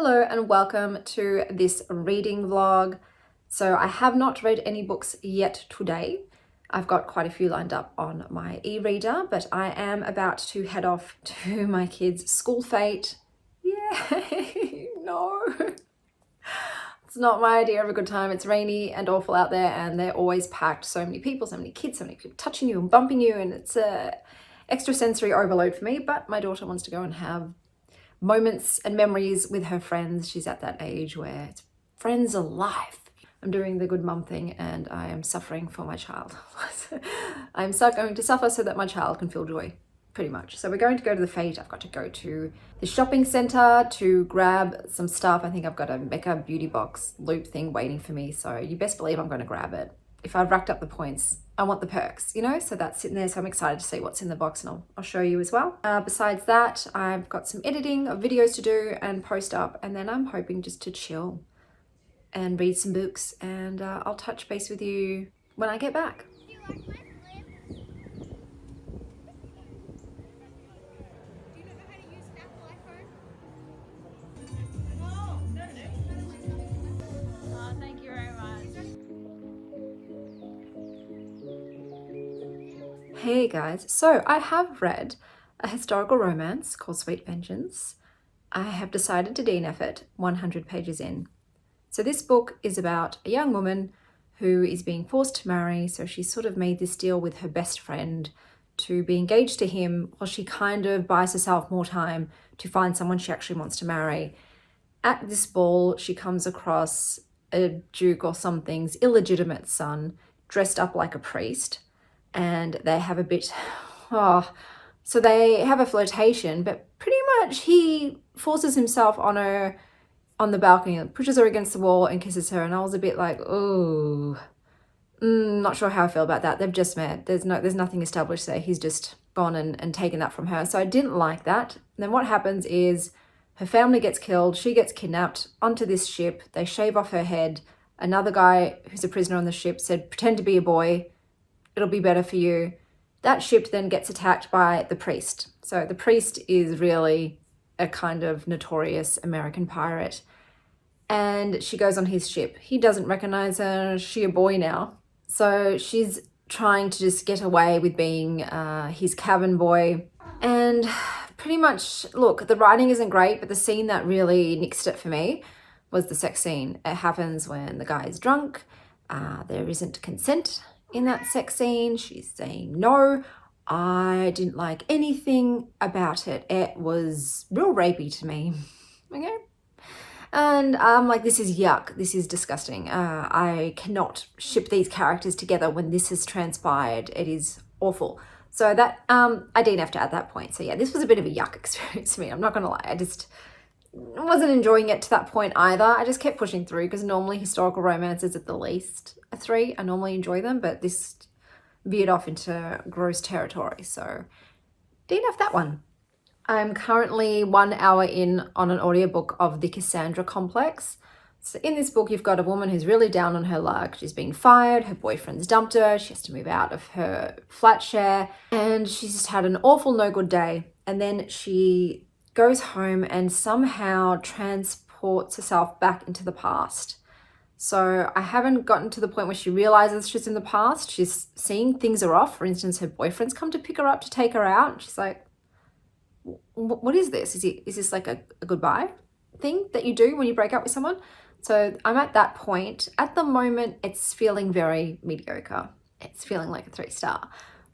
Hello and welcome to this reading vlog. So I have not read any books yet today. I've got quite a few lined up on my e-reader, but I am about to head off to my kids' school fete. Yay! No! It's not my idea of a good time. It's rainy and awful out there and they're always packed. So many people, so many kids, so many people touching you and bumping you, and it's a extra sensory overload for me, but my daughter wants to go and have moments and memories with her friends. She's at that age where it's friends are life. I'm doing the good mum thing and I am suffering for my child. I'm going to suffer so that my child can feel joy, pretty much. So we're going to go to the fete. I've got to go to the shopping center to grab some stuff. I think I've got a Mecca beauty box loop thing waiting for me. So you best believe I'm going to grab it. If I've racked up the points, I want the perks, you know, so that's sitting there. So I'm excited to see what's in the box and I'll show you as well. Besides that, I've got some editing of videos to do and post up, and then I'm hoping just to chill and read some books, and I'll touch base with you when I get back. Hey guys, so I have read a historical romance called Sweet Vengeance. I have decided to DNF it 100 pages in. So this book is about a young woman who is being forced to marry. So she's sort of made this deal with her best friend to be engaged to him while she kind of buys herself more time to find someone she actually wants to marry. At this ball, she comes across a duke or something's illegitimate son dressed up like a priest. And they have a bit, so they have a flirtation, but pretty much he forces himself on her on the balcony, pushes her against the wall and kisses her. And I was a bit like, oh, not sure how I feel about that. They've just met. There's nothing established there. He's just gone and taken that from her. So I didn't like that. And then what happens is her family gets killed. She gets kidnapped onto this ship. They shave off her head. Another guy who's a prisoner on the ship said, pretend to be a boy. It'll be better for you. That ship then gets attacked by the priest. So the priest is really a kind of notorious American pirate. And she goes on his ship. He doesn't recognize her. She's a boy now. So she's trying to just get away with being his cabin boy. And pretty much, look, the writing isn't great, but the scene that really nixed it for me was the sex scene. It happens when the guy is drunk. There isn't consent in that sex scene. She's saying no. I didn't like anything about it. It was real rapey to me. Okay. And I'm like, this is yuck. This is disgusting. I cannot ship these characters together when this has transpired. It is awful. So that I DNF'd at that point. So yeah, this was a bit of a yuck experience for me. I'm not gonna lie. I just wasn't enjoying it to that point either. I just kept pushing through because normally historical romances at the least a 3. I normally enjoy them, but this veered off into gross territory. So DNF that one. I'm currently 1 hour in on an audiobook of the Cassandra Complex. So in this book, you've got a woman who's really down on her luck. She's been fired, her boyfriend's dumped her, she has to move out of her flat share, and she's just had an awful no good day. And then she goes home and somehow transports herself back into the past. So I haven't gotten to the point where she realizes she's in the past. She's seeing things are off. For instance, her boyfriend's come to pick her up to take her out. She's like, what is this? Is this like a goodbye thing that you do when you break up with someone? So I'm at that point. At the moment, it's feeling very mediocre. It's feeling like a 3-star.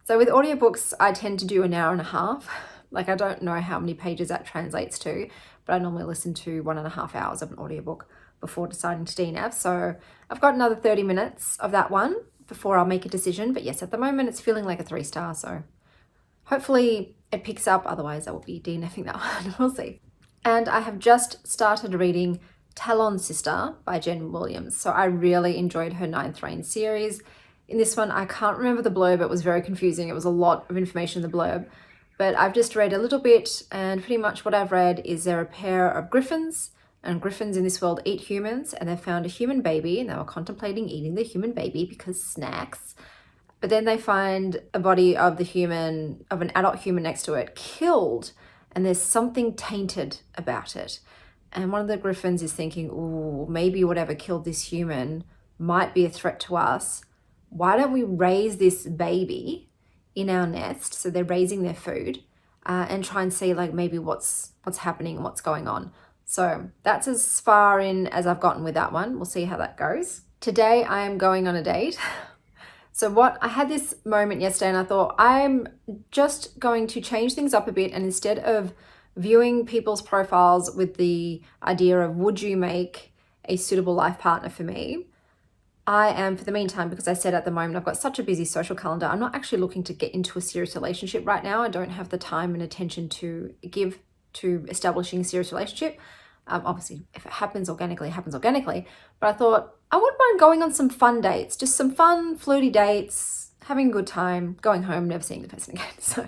So with audiobooks, I tend to do an hour and a half. Like, I don't know how many pages that translates to, but I normally listen to 1.5 hours of an audiobook before deciding to DNF. So I've got another 30 minutes of that one before I'll make a decision. But yes, at the moment it's feeling like a 3-star. So hopefully it picks up. Otherwise I will be DNFing that one. We'll see. And I have just started reading Talonsister by Jen Williams. So I really enjoyed her 9th Reign series. In this one, I can't remember the blurb. It was very confusing. It was a lot of information in the blurb. But I've just read a little bit, and pretty much what I've read is they're a pair of griffins, and griffins in this world eat humans, and they found a human baby, and they were contemplating eating the human baby because snacks. But then they find a body of an adult human next to it, killed, and there's something tainted about it. And one of the griffins is thinking, oh, maybe whatever killed this human might be a threat to us. Why don't we raise this baby in our nest? So they're raising their food and try and see like maybe what's happening and what's going on. So that's as far in as I've gotten with that one. We'll see how that goes. Today I am going on a date. So I had this moment yesterday and I thought I'm just going to change things up a bit, and instead of viewing people's profiles with the idea of would you make a suitable life partner for me, I am, for the meantime, because I said at the moment I've got such a busy social calendar, I'm not actually looking to get into a serious relationship right now. I don't have the time and attention to give to establishing a serious relationship. Obviously, if it happens organically, it happens organically. But I thought I wouldn't mind going on some fun dates, just some fun, flirty dates, having a good time, going home, never seeing the person again. So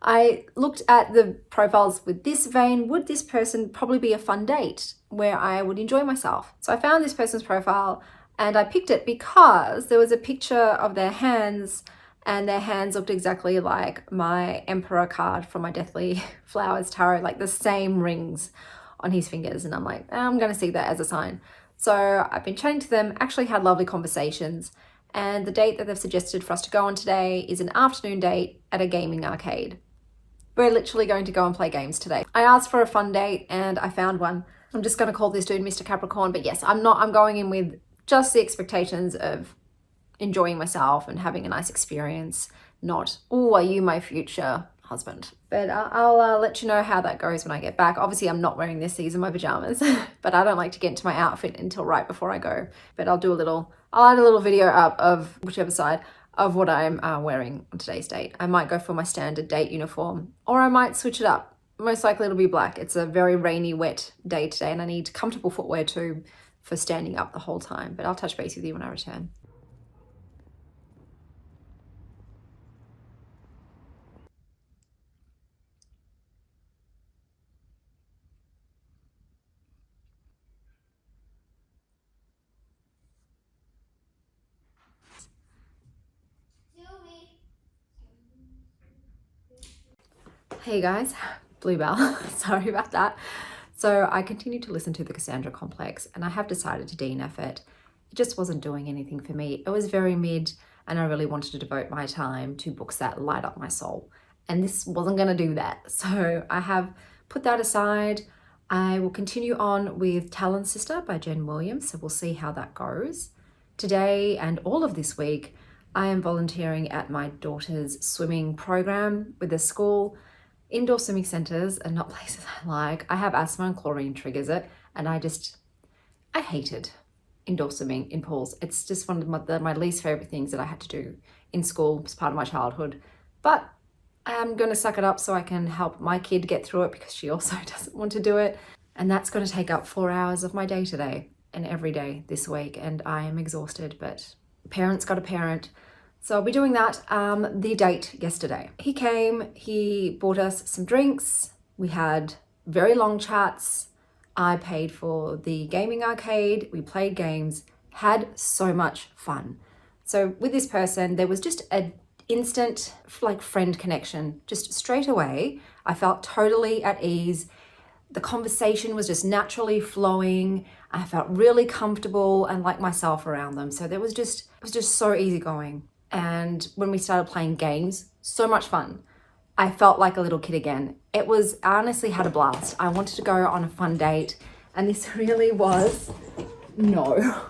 I looked at the profiles with this vein. Would this person probably be a fun date where I would enjoy myself? So I found this person's profile and I picked it because there was a picture of their hands, and their hands looked exactly like my Emperor card from my Deathly Flowers tarot, like the same rings on his fingers. And I'm like, I'm going to see that as a sign. So I've been chatting to them, actually had lovely conversations. And the date that they've suggested for us to go on today is an afternoon date at a gaming arcade. We're literally going to go and play games today. I asked for a fun date and I found one. I'm just going to call this dude Mr. Capricorn, but yes, I'm going in with just the expectations of enjoying myself and having a nice experience, not, oh, are you my future husband? But I'll let you know how that goes when I get back. Obviously, I'm not wearing this. These are my pajamas, but I don't like to get into my outfit until right before I go. But I'll add a little video up of whichever side of what I'm wearing on today's date. I might go for my standard date uniform, or I might switch it up. Most likely it'll be black. It's a very rainy, wet day today, and I need comfortable footwear too for standing up the whole time. But I'll touch base with you when I return. Hey guys, Bluebell, sorry about that. So I continued to listen to the Cassandra Complex, and I have decided to DNF it. It just wasn't doing anything for me. It was very mid, and I really wanted to devote my time to books that light up my soul. And this wasn't going to do that. So I have put that aside. I will continue on with Talonsister by Jen Williams, so we'll see how that goes. Today and all of this week, I am volunteering at my daughter's swimming program with the school. Indoor swimming centres are not places I like. I have asthma and chlorine triggers it, and I hated indoor swimming in pools. It's just one of my least favourite things that I had to do in school as part of my childhood. But I'm going to suck it up so I can help my kid get through it, because she also doesn't want to do it. And that's going to take up 4 hours of my day today and every day this week, and I am exhausted, but parents got a parent. So I'll be doing that. The date yesterday. He came, he bought us some drinks. We had very long chats. I paid for the gaming arcade. We played games, had so much fun. So with this person, there was just an instant like friend connection, just straight away. I felt totally at ease. The conversation was just naturally flowing. I felt really comfortable and like myself around them. So it was just so easygoing. And when we started playing games, so much fun. I felt like a little kid again. I honestly had a blast. I wanted to go on a fun date, and this really was, no.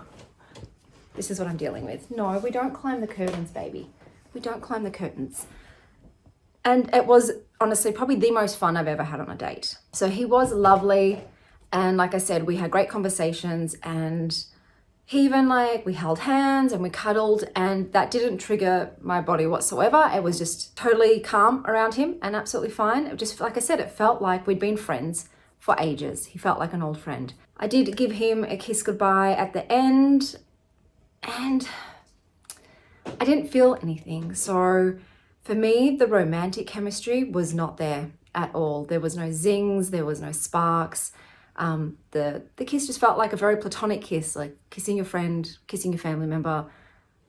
This is what I'm dealing with. No, we don't climb the curtains, baby. We don't climb the curtains. And it was honestly probably the most fun I've ever had on a date. So he was lovely. And like I said, we had great conversations, and he even we held hands and we cuddled, and that didn't trigger my body whatsoever. It was just totally calm around him and absolutely fine. It just, like I said, it felt like we'd been friends for ages. He felt like an old friend. I did give him a kiss goodbye at the end, and I didn't feel anything. So for me, the romantic chemistry was not there at all. There was no zings, there was no sparks. The kiss just felt like a very platonic kiss, like kissing your friend, kissing your family member.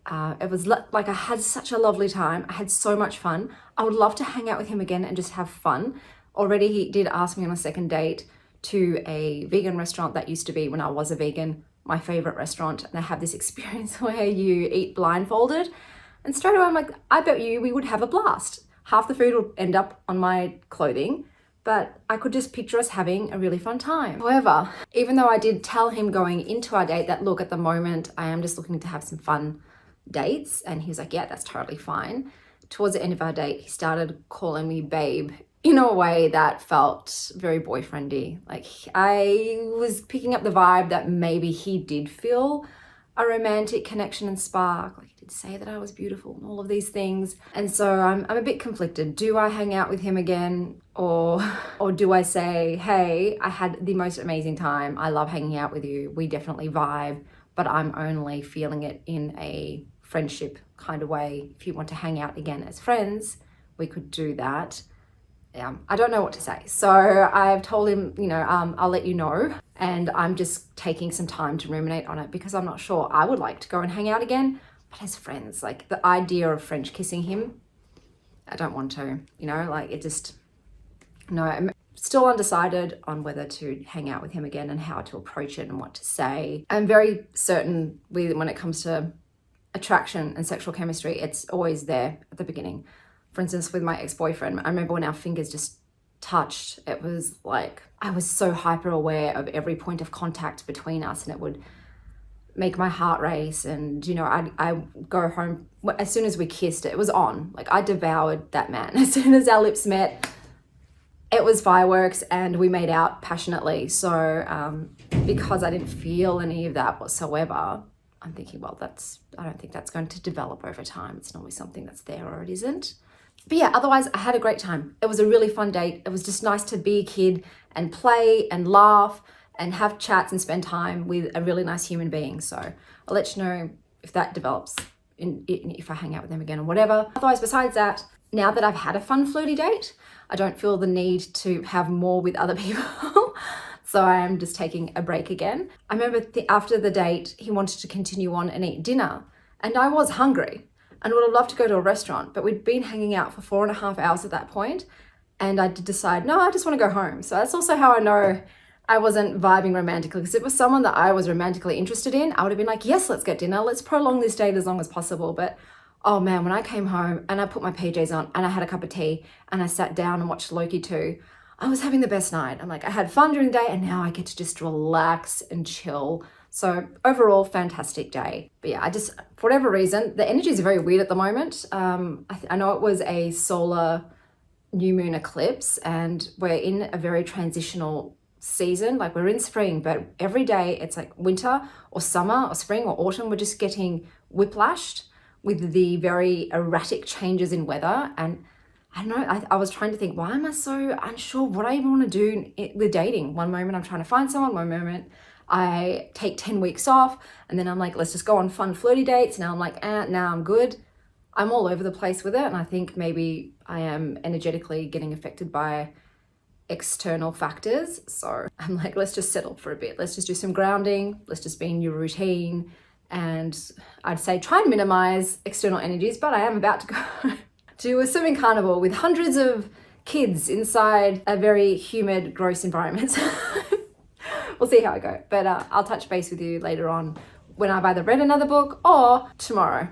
It was like I had such a lovely time. I had so much fun. I would love to hang out with him again and just have fun. Already he did ask me on a second date to a vegan restaurant that used to be, when I was a vegan, my favorite restaurant. And they have this experience where you eat blindfolded. And straight away I'm like, I bet you we would have a blast. Half the food will end up on my clothing, but I could just picture us having a really fun time. However, even though I did tell him going into our date that, look, at the moment, I am just looking to have some fun dates. And he was like, yeah, that's totally fine. Towards the end of our date, he started calling me babe in a way that felt very boyfriendy. Like, I was picking up the vibe that maybe he did feel a romantic connection and spark. Like, he did say that I was beautiful and all of these things. And so I'm a bit conflicted. Do I hang out with him again? Or do I say, hey, I had the most amazing time. I love hanging out with you. We definitely vibe, but I'm only feeling it in a friendship kind of way. If you want to hang out again as friends, we could do that. Yeah, I don't know what to say. So I've told him, I'll let you know. And I'm just taking some time to ruminate on it because I'm not sure. I would like to go and hang out again, but as friends, like the idea of French kissing him, I don't want to, I'm still undecided on whether to hang out with him again and how to approach it and what to say. I'm very certain when it comes to attraction and sexual chemistry, it's always there at the beginning. For instance, with my ex-boyfriend, I remember when our fingers just touched, it was like, I was so hyper aware of every point of contact between us, and it would make my heart race. And, I go home, as soon as we kissed, it was on. Like, I devoured that man. As soon as our lips met, it was fireworks and we made out passionately. So because I didn't feel any of that whatsoever, I'm thinking, well, I don't think that's going to develop over time. It's normally something that's there or it isn't. But yeah, otherwise I had a great time. It was a really fun date. It was just nice to be a kid and play and laugh and have chats and spend time with a really nice human being. So I'll let you know if that develops, if I hang out with them again or whatever. Otherwise, besides that, now that I've had a fun flirty date, I don't feel the need to have more with other people. So I am just taking a break again. I remember after the date, he wanted to continue on and eat dinner. And I was hungry and would have loved to go to a restaurant, but we'd been hanging out for 4.5 hours at that point, and I did decide, no, I just want to go home. So that's also how I know I wasn't vibing romantically, because if it was someone that I was romantically interested in, I would have been like, yes, let's get dinner. Let's prolong this date as long as possible. But oh man, when I came home and I put my PJs on and I had a cup of tea and I sat down and watched Loki 2, I was having the best night. I'm like, I had fun during the day and now I get to just relax and chill. So overall, fantastic day. But yeah, for whatever reason, the energy is very weird at the moment. I know it was a solar new moon eclipse and we're in a very transitional season. Like, we're in spring, but every day it's like winter or summer or spring or autumn. We're just getting whiplashed with the very erratic changes in weather. And I don't know, I was trying to think, why am I so unsure what I even want to do with dating? One moment I'm trying to find someone, one moment I take 10 weeks off, and then I'm like, let's just go on fun flirty dates. Now I'm like, now I'm good. I'm all over the place with it. And I think maybe I am energetically getting affected by external factors. So I'm like, let's just settle for a bit. Let's just do some grounding. Let's just be in your routine. And I'd say try and minimize external energies, but I am about to go to a swimming carnival with hundreds of kids inside a very humid, gross environment. We'll see how I go. But I'll touch base with you later on when I've either read another book or tomorrow.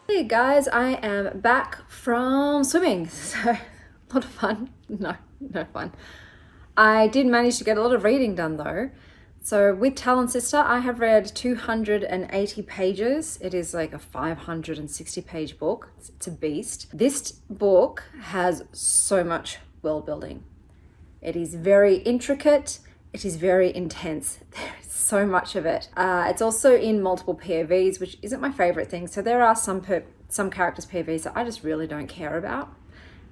Hey guys, I am back from swimming. So a lot of fun. No fun. I did manage to get a lot of reading done though. So with Talonsister, I have read 280 pages. It is like a 560 page book. It's a beast. This book has so much world building. It is very intricate. It is very intense. There is so much of it. It's also in multiple POVs, which isn't my favorite thing. So there are some characters' POVs that I just really don't care about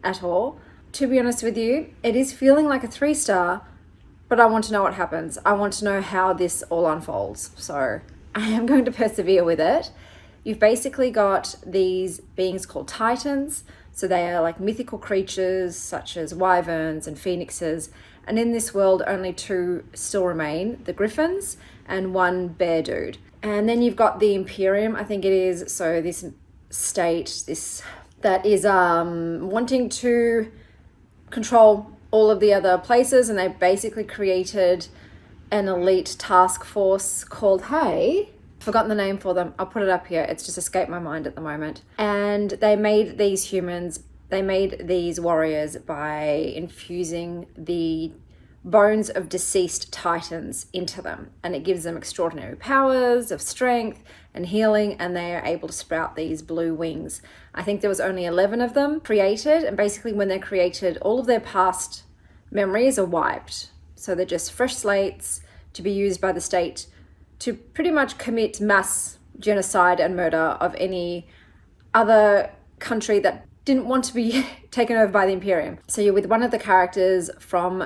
at all. To be honest with you, it is feeling like a 3-star, but I want to know what happens. I want to know how this all unfolds. So I am going to persevere with it. You've basically got these beings called Titans. So they are like mythical creatures such as wyverns and phoenixes. And in this world, only 2 still remain, the griffins and 1 bear dude. And then you've got the Imperium, I think it is. So this state, this that is wanting to control all of the other places, and they basically created an elite task force called, hey, forgotten the name for them, I'll put it up here, it's just escaped my mind at the moment. And they made these humans, they made these warriors by infusing the bones of deceased titans into them, and it gives them extraordinary powers of strength and healing, and they are able to sprout these blue wings. I think there was only 11 of them created, and basically when they're created, all of their past memories are wiped, so they're just fresh slates to be used by the state to pretty much commit mass genocide and murder of any other country that didn't want to be taken over by the Imperium. So you're with one of the characters from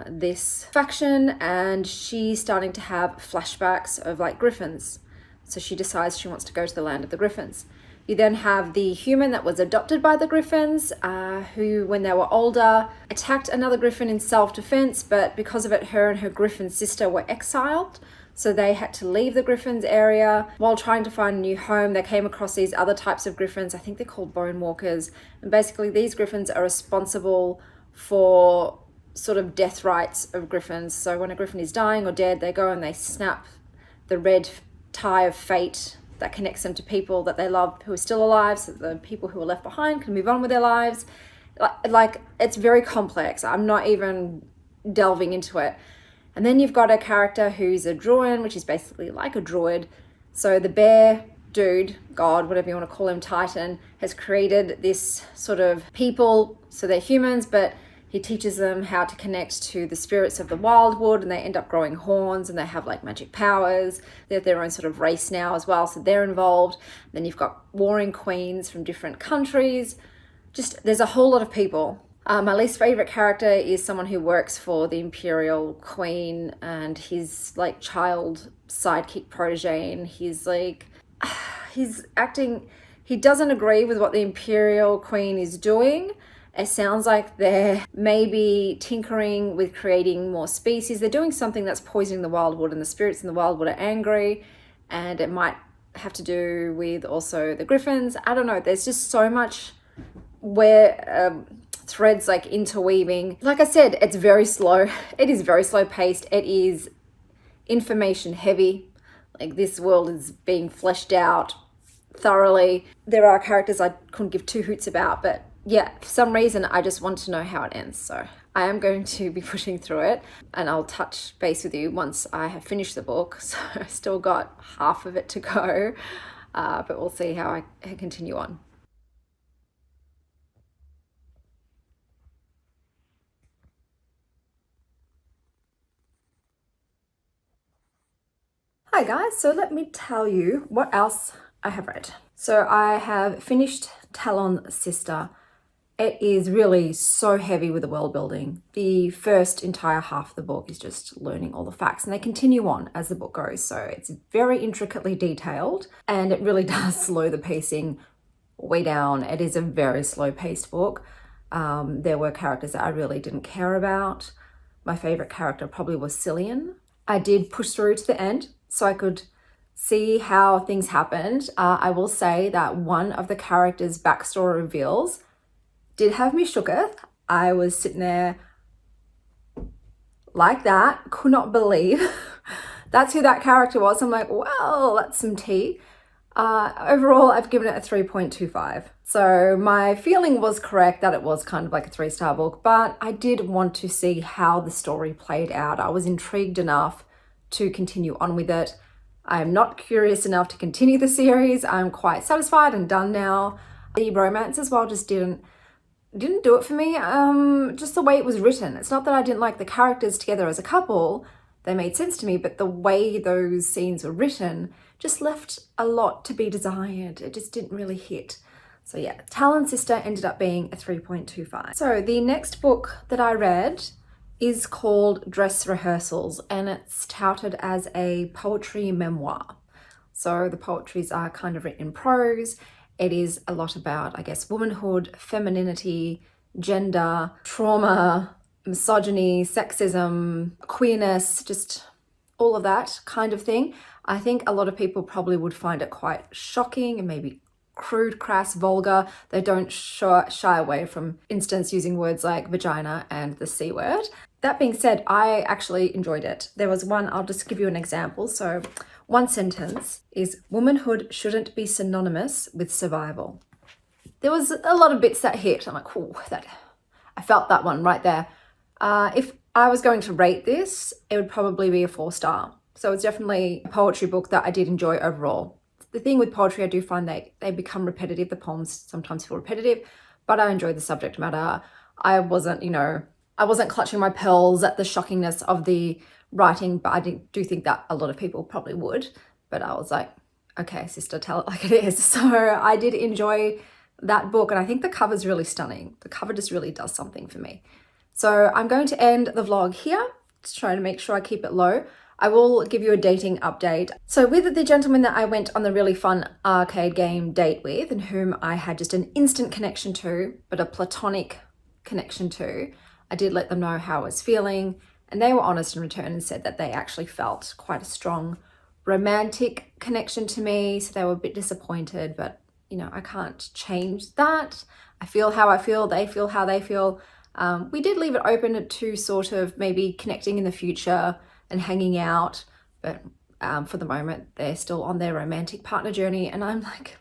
this faction, and she's starting to have flashbacks of like griffins. So she decides she wants to go to the land of the griffins. You then have the human that was adopted by the griffins, who, when they were older, attacked another griffin in self-defense, but because of it, her and her griffin sister were exiled. So they had to leave the griffins area. While trying to find a new home, they came across these other types of griffins. I think they're called bone walkers. And basically these griffins are responsible for sort of death rites of griffins. So when a griffin is dying or dead, they go and they snap the red tie of fate that connects them to people that they love who are still alive, so the people who are left behind can move on with their lives. Like, it's very complex. I'm not even delving into it. And then you've got a character who's a druid, which is basically like a druid. So the bear dude, god, whatever you want to call him, titan, has created this sort of people, so they're humans, but he teaches them how to connect to the spirits of the wildwood, and they end up growing horns, and they have like magic powers. They have their own sort of race now as well, so they're involved. Then you've got warring queens from different countries. Just, there's a whole lot of people. My least favorite character is someone who works for the Imperial Queen, and his like child sidekick protege, and he's like, he's acting, he doesn't agree with what the Imperial Queen is doing. It sounds like they're maybe tinkering with creating more species. They're doing something that's poisoning the wildwood, and the spirits in the wildwood are angry, and it might have to do with also the griffins. I don't know. There's just so much where threads like interweaving. Like I said, it's very slow. It is very slow paced. It is information heavy. Like, this world is being fleshed out thoroughly. There are characters I couldn't give two hoots about, but yeah, for some reason, I just want to know how it ends. So I am going to be pushing through it, and I'll touch base with you once I have finished the book. So I've still got half of it to go, but we'll see how I continue on. Hi guys, so let me tell you what else I have read. So I have finished Talonsister. It is really so heavy with the world building. The first entire half of the book is just learning all the facts, and they continue on as the book goes. So it's very intricately detailed, and it really does slow the pacing way down. It is a very slow paced book. There were characters that I really didn't care about. My favorite character probably was Cillian. I did push through to the end so I could see how things happened. I will say that one of the characters' backstory reveals did have me shooketh. I was sitting there like that, could not believe that's who that character was. I'm like, well, that's some tea. Overall, I've given it a 3.25. So my feeling was correct that it was kind of like a 3-star book, but I did want to see how the story played out. I was intrigued enough to continue on with it. I'm not curious enough to continue the series. I'm quite satisfied and done now. The romance as well just didn't do it for me. Just the way it was written. It's not that I didn't like the characters together as a couple. They made sense to me, but the way those scenes were written just left a lot to be desired. It just didn't really hit. So yeah, Talonsister ended up being a 3.25. So the next book that I read is called Dress Rehearsals, and it's touted as a poetry memoir. So the poetries are kind of written in prose. It is a lot about, I guess, womanhood, femininity, gender, trauma, misogyny, sexism, queerness, just all of that kind of thing. I think a lot of people probably would find it quite shocking and maybe crude, crass, vulgar. They don't shy away from instance using words like vagina and the C word. That being said, I actually enjoyed it. There was one, I'll just give you an example. So one sentence is, womanhood shouldn't be synonymous with survival. There was a lot of bits that hit. I'm like, oh, I felt that one right there. If I was going to rate this, it would probably be a 4-star. So it's definitely a poetry book that I did enjoy overall. The thing with poetry, I do find they become repetitive. The poems sometimes feel repetitive, but I enjoyed the subject matter. I wasn't clutching my pearls at the shockingness of the writing, but I do think that a lot of people probably would. But I was like, okay, sister, tell it like it is. So I did enjoy that book, and I think the cover's really stunning. The cover just really does something for me. So I'm going to end the vlog here to try to make sure I keep it low. I will give you a dating update. So with the gentleman that I went on the really fun arcade game date with, and whom I had just an instant connection to, but a platonic connection to, I did let them know how I was feeling, and they were honest in return and said that they actually felt quite a strong romantic connection to me. So they were a bit disappointed, but you know, I can't change that. I feel how I feel, they feel how they feel. We did leave it open to sort of maybe connecting in the future and hanging out, but for the moment they're still on their romantic partner journey, and I'm like,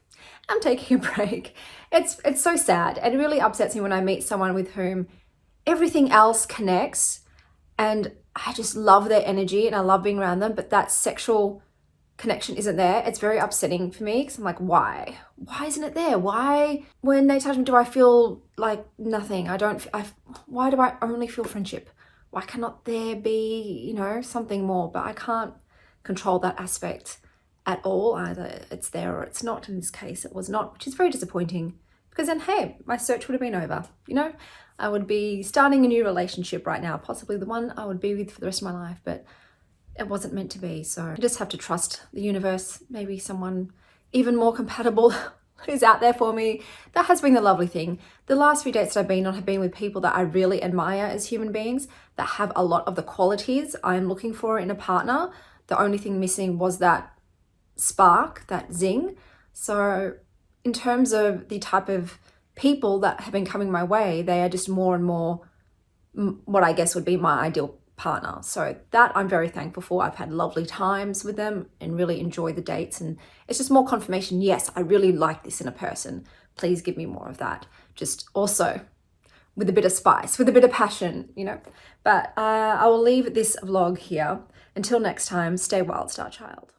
I'm taking a break. It's so sad, and it really upsets me when I meet someone with whom everything else connects, and I just love their energy and I love being around them, but that sexual connection isn't there. It's very upsetting for me because I'm like, why isn't it there? Why, when they touch me, do I feel like nothing? Why do I only feel friendship? Why cannot there be, you know, something more? But I can't control that aspect at all. Either it's there or it's not. In this case, it was not, which is very disappointing, because then, hey, my search would have been over. You know, I would be starting a new relationship right now, possibly the one I would be with for the rest of my life, but it wasn't meant to be. So I just have to trust the universe, maybe someone even more compatible who's out there for me. That has been the lovely thing. The last few dates that I've been on have been with people that I really admire as human beings, that have a lot of the qualities I'm looking for in a partner. The only thing missing was that spark, that zing. So in terms of the type of people that have been coming my way, they are just more and more what I guess would be my ideal partner. So that I'm very thankful for. I've had lovely times with them and really enjoy the dates, and it's just more confirmation. Yes, I really like this in a person. Please give me more of that. Just also with a bit of spice, with a bit of passion, you know. But I will leave this vlog here. Until next time, stay wild, star child.